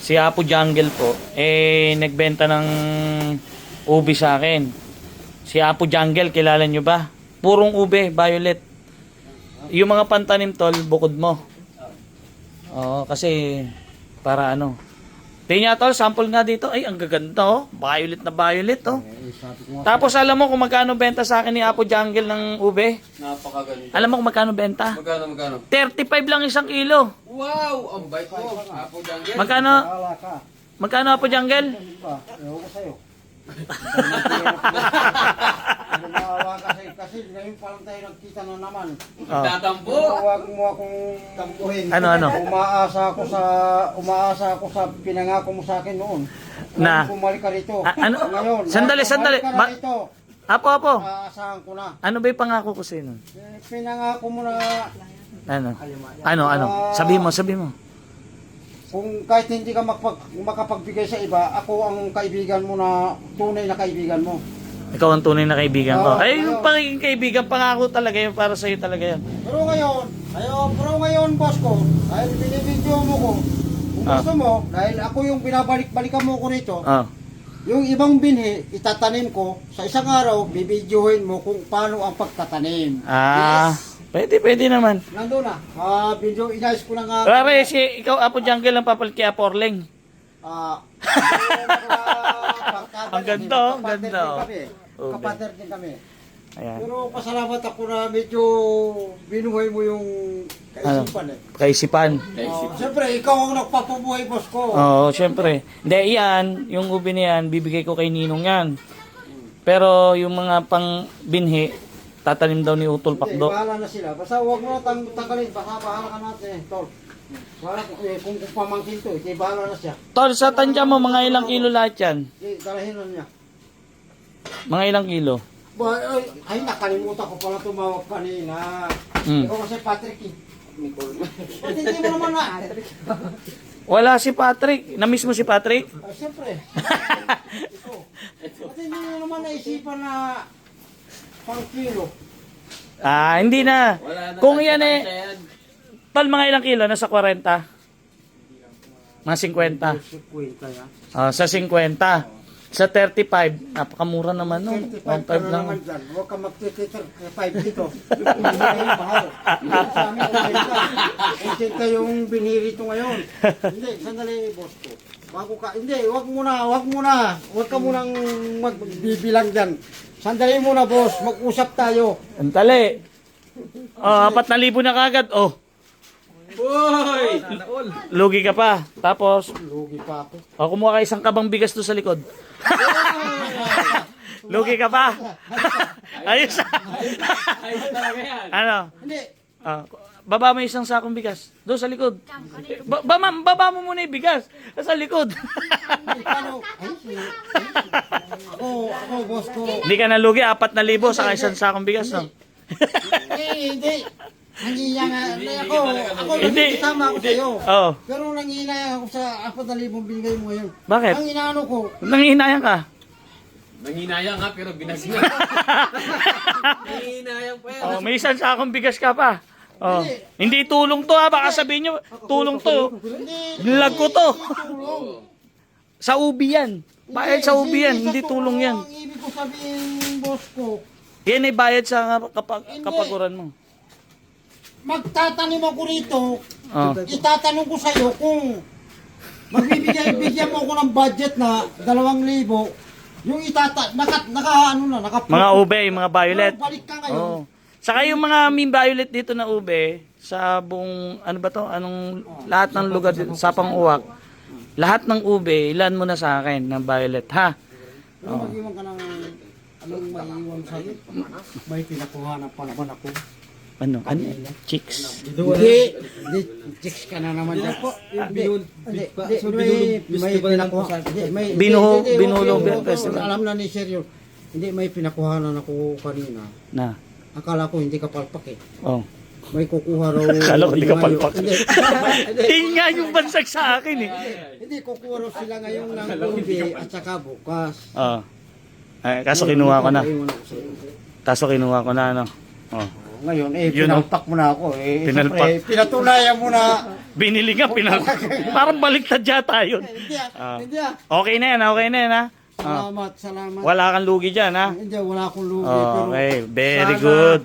Si Apo Jungle po, nagbenta ng ube sa akin. Si Apo Jungle, kilala nyo ba? Purong ube, violet. Yung mga pantanim tol, bukod mo. Oo, kasi para ano. Tingnan tol, sample nga dito. Ay, ang gaganda oh. Violet na violet oh. Tapos alam mo kung magkano benta sa akin ni Apo Jungle ng ube? Napakaganda. Alam mo kung magkano benta? Magkano? 35 lang isang kilo. Wow! Ang bait mo. Apo Jungle. Magkano? Magkano Apo Jungle? Ewan ko sa'yo. Nanawa kasi ngayon pa lang tayo nagkita na naman. Oh. Tatampo. Huwag mo akong tampuhin. Ano? Umaasa ako sa pinangako mo sa akin noon. Na? Bumalik ka rito. Ano? Ngayon, Sandali. bumalik ka na rito. Apo. Aasahan ko na. Ano ba yung pangako ko sa'yo nun? Pinangako mo na Ano? Sabihin mo. kung kahit hindi ka makapagbigay sa iba, ako ang kaibigan mo na tunay na kaibigan mo. Ikaw ang tunay na kaibigan ko. Oo, Ay, yung ayun. pagiging kaibigan, pangako talaga yun para sa'yo talaga yan. Pero ngayon, boss ko, dahil binibidyo mo ko, kung gusto mo, dahil ako yung binabalik-balikan mo ko rito, Oh. yung ibang binhi, itatanim ko, sa isang araw, bibidyohin mo kung paano ang pagtatanim. Pwede naman. Nandun na, video, inayos ko na nga. Pare, ikaw Apo Jungle ang papalit kay Apo Orleng. Ang ganda, oh, ang ganda, oh. Okay. Kapatid din kami. Ayan. Pero pasalamat ako na medyo binuhay mo yung kaisipan eh. Kaisipan. Siyempre, ikaw ang nagpapabuhay, boss ko. Oo, syempre. Hindi, yan, yung ube na yan, bibigay ko kay Ninong yan. Pero yung mga pang binhi, tatanim daw ni Utol Hindi, Pakdo. bahala na sila. Basta huwag mo na tanggalin. Basta bahala ka natin, tol. Bahala kung pamangkin to, bahala na siya. Tol, sa tansya mo, mga ilang kilo lahat yan? Dalahin na niya. Mga ilang kilo? Ay, nakalimutan ko pala tumawag kanina. Ikaw kasi Patrick eh. Ba't hindi mo naman na? Wala si Patrick. Na-miss mo si Patrick? Siyempre. Ito. Ba't hindi mo naman naisipan na pang kilo? Hindi na. Wala na. Kung yan Tol, mga ilang kilo? Nasa 40? Mga 50? Kwenta yan. Sa 50. Sa 35, napakamura naman no. 25 1.5 ka na lang. naman dyan. Huwag ka magtititer 5 dito. Hindi kayo mahal. Sa amin, 80 yung biniri ito ngayon. Hindi, sandali boss ko. Bago ka, hindi, wag muna. Huwag ka munang magbibilang dyan. Sandali muna boss, mag-usap tayo. Antali. 4,000 na kagad. Oh, Boy! lugi ka pa. Tapos, Lugi pa ako. kumuha ka isang kabang bigas doon sa likod. Lugi ka pa. Ayos. Ayos talaga yan. Ano? Hindi, Baba mo isang sakong bigas. Doon sa likod. Baba mo muna yung bigas. Sa likod. paano? Ako, boss ko. Hindi ka nalugi. 4,000 sa isang sakong bigas. No? Hindi. Nangihinayang ako Hindi. nakikisama ako sa'yo. Oo. Pero nangihinayang ako sa 4,000 binigay mo ngayon. Bakit? Ang inaano ko, Nangihinayang ka. Nanginayang nga pero binasina. Nanginayang pa yan. May isang sakong bigas ka pa. Hindi tulong to ha. Baka sabihin nyo, tulong to. Nilag ko to. Sa ubi yan. Bayad sa ubi yan. Hindi tulong yan. Ang ibig ko sabihin, boss ko, Yan ay bayad sa kapaguran mo. magtatanim ako rito, Oh. itatanong ko sa'yo kung bigyan mo ako ng budget na 2,000, yung Mga ube, mga violet. Balik ka ngayon. Oh. Saka yung mga violet dito na ube, sa buong, ano ba to? Lahat ng lugar dito, sa Pang-uwak, lahat ng ube, ilan mo na sa akin ng violet, ha? Pero mag-iwan ka ng anong maiiwan sa'yo? May pinakuha na pa naman ako. Ano? Chicks? Hindi, chicks ka na naman dyan po. May pinakuha. Binulong festival. Alam na ni Sir yun. Hindi, may pinakuhanan ako kanina. Na. Akala ko hindi ka palpak eh. Oh. May kukuha raw. Akala ko hindi ka palpak. Hindi. Tingnan yung bansag sa akin eh. Hindi, kukuha raw sila ngayon ng ube at saka bukas. Kaso kinuha ko na. Iwan ako sa'yo. Kaso kinuha ko na, ano. Oh. Ngayon, Yun, pinalpak mo na ako. Pinalpak. Siyempre, pinatunayan mo na Binili nga, parang baliktad yata yun. Hindi Ah. hindi ah. Okay na yan, okay na yan ha. Ah, Salamat, salamat. wala kang lugi dyan ha. Hindi, wala akong lugi. pero Okay, very sana- good.